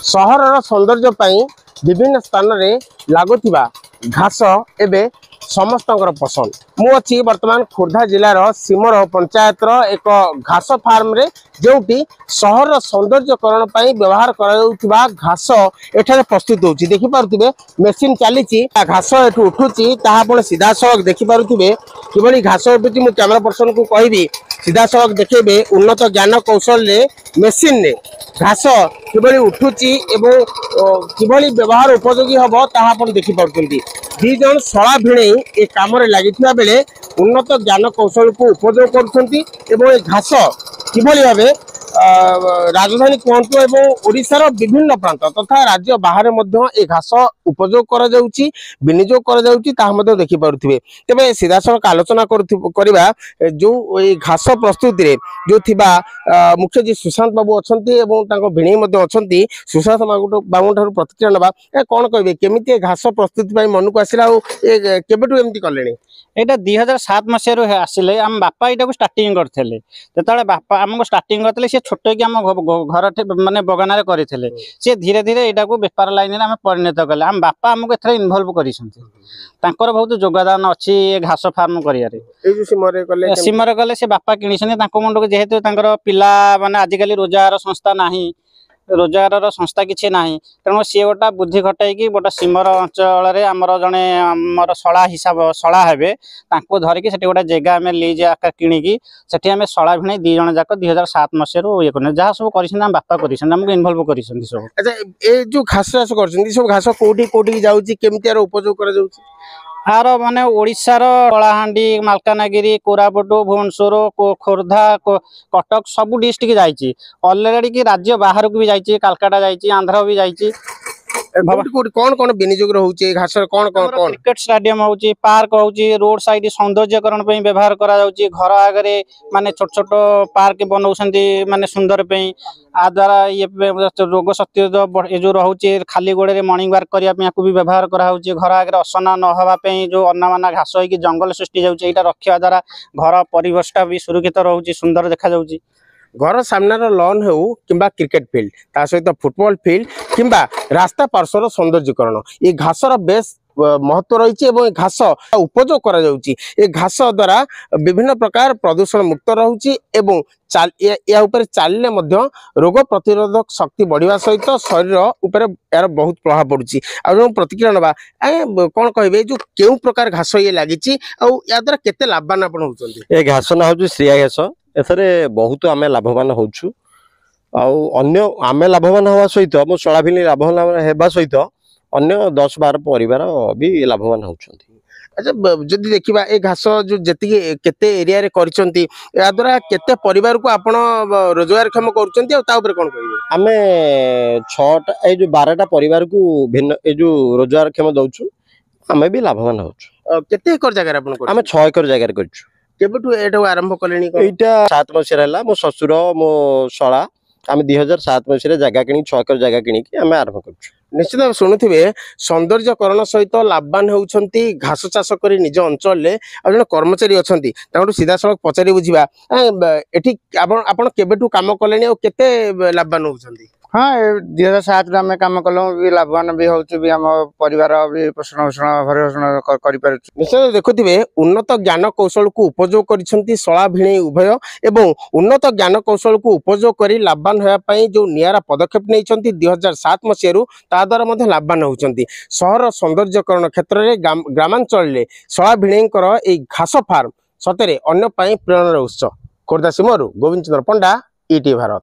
सहर सौंदर्य विभिन्न स्थान में लगुवा घास एवं समस्त पसंद मु अच्छी बर्तमान खोर्धा जिलार सिमर पंचायत एक घास फार्म रे जोटी सहर सौंदर्यकरण व्यवहार करा घास एठारे प्रस्तुत होची देखि पारुथिबे मेसिन चली घास एठू उठुची ताहा सीधा सड़क देखि पारुथिबे किबळी घास उठुची मु कैमरा पर्सन को कहबी सीधा सड़क देखेबे उन्नत ज्ञान कौशल ले मेसिन ने घास किबळी उठुची एवं किबळी व्यवहार उपयोगी हबो ताहा आपण देखि पारुथंती दी जन सळा भिणे ए काम रे लागिथिबा बेले उन्नत ज्ञान कौशल को उपयोग करछंती एवं ए घास किबळी भाबे राजधानी कहतु एवं ओडिशार विभिन्न प्रांत तथा राज्य बाहर ए घास उपयोग करा जाउची विनियोग करा जाउची ताहा मध्ये देखि पारुथिबे तेबे सीधा सड़क आलोचना करबा जो ए घास प्रस्तुति रे जो थिबा मुख्य जी सुशांत बाबू अछंती एवं तांको भिणी मध्ये अछंती सुशांत बाबू ठार प्रतिक्रिया नबा ए कोन कहबे केमिति घास प्रस्तुति पई मन को आसिला ए केबेटु एमति करलेनी एटा 2007 मसियारो आसिले हम बापा एटा को स्टार्टिंग करथले तेताले बापा हमको स्टार्टिंग करथले से छोटो कि हम घर माने बगान करथिले से धीरे धीरे एटा को व्यापार लाइन रे हम परिणत कले हम बापा हमको एथरे इन्वॉल्व करिसंती तांकर बहुत योगदान अछि ए घास फार्म करिया रे ए जो सिमर कले से बापा किनिसने तांको मुंड को जेहेतु तांकर पिला माने आजिकली रोजगार संस्था नाही रोजगार संस्था किसी ना तेणु सी गोटा बुद्धि खटाई गोटे सिमर अंचल आमर जड़े आमर शला हिसाब शला हे धरिकी गोटे जगह आम लीज आकार किणिकी से आम शला भिणे दी जन जाक 2007 मसीह ये कर जहाँ सब कर बापा करमको इनवल्व कर सब। अच्छा ये जो घास चाष कर सब घास कौटी कौटी जामती उपयोग कर आर माने ओडिशार कलाहांडी मालकानगिरी कोरापुट भुवनेश्वर खोर्धा कटक सब डिस्ट्रिक्ट जाइए ऑलरेडी कि राज्य बाहर को भी जाइए कलकाता जाइए आंध्र भी जाइए कौन कौन विनियोग होउचे घास कौन कौन कौन क्रिकेट स्टेडियम होउची पार्क होउची रोड साइड सौंदर्यकरण पे व्यवहार करा जाउची घर आगरे माने छोट छोट पार्क बनौसंती माने सुंदर पे आ द्वारा ये रोग शक्ति ए जो रहउची खाली गोड़े मॉर्निंग वॉक करिया पे को भी व्यवहार करा होउची घर आगरे असना न होबा पे जो अन्नामाना घास होई कि जंगल सृष्टि जाउची एटा रखिया द्वारा घर परिवेशटा भी सुरक्षित रहउची सुंदर देखा जाउची घर सामनार लॉन हो किंबा क्रिकेट फील्ड ता सहित फुटबॉल फील्ड किंबा रास्ता पार्श्वर सौंदर्यकरण ये घासर बेस महत्व रही घास उपयोग करा जाउची ए घास द्वारा विभिन्न प्रकार प्रदूषण मुक्त रहउची एवं या ऊपर चलने रोग प्रतिरोधक शक्ति बढ़िया सहित शरीर ऊपर यार बहुत प्रभाव पड़ुची आ प्रतिक्रिया नबा कौन कहबे जो केउ प्रकार घास ये लागिची आ या द्वारा केते लाभवान आपण होउचंती ए घास ना हो श्रिया घास एथरे बहुत आम लाभवान होउछु अन्य आम लाभवान हवा सहित मो शला भिली लाभवान हेबा सहित अन्य 10-12 परिवार भी लाभवान होउछंती। अच्छा जदि देखिबा ए घास जो जति केते एरिया रे करचंती या द्वारा केते परिवार को आपण रोजगार क्षम करचंती आ ता ऊपर कोन कहिबे आमे 6टा ए जो 12टा परिवार को भिन्न ए जो रोजगार क्षम दउछु आमे भी लाभवान होउछु केते एकर जगह रे आपण आमे 6 एकर जगह रे करछु केबेटु एटा आरंभ कलेनी एटा 7 मसिया हला मो ससुर मो शला आमे 2007 मसिया जगह किनी 6 एकर जगह किनी कि आमे आरंभ करछु निश्चित शुणुवे सौंदर्यकरण सहित लाभवान होउछंती घास चाष करी निज अंचल ले आ जने कर्मचारी अछंती तांटू सीधा सड़क पचारि बुझिबा एठी आपण केबेटु काम कलेनी आ केते लाभवान होउछंती हाँ 2007 आम कम कलु भी लाभवान भी होम परिवार भी पोषण भरण कर निश्चय देखुवे उन्नत ज्ञान कौशल को उपयोग कर शला भिणे उभय एवं उन्नत ज्ञान कौशल को उपयोग कर लाभवान होगापी जो निरा पदक्षेप नहीं 2007 मसीह ता द्वारा लाभवान होती सहर सौंदर्यकरण क्षेत्र में ग्रामांचल में शला भिणे घास फार्म सतरे अन्य प्रेरणार उत्स खोर्धा सिमरु गोविंद चंद्र पंडा ईटी भारत।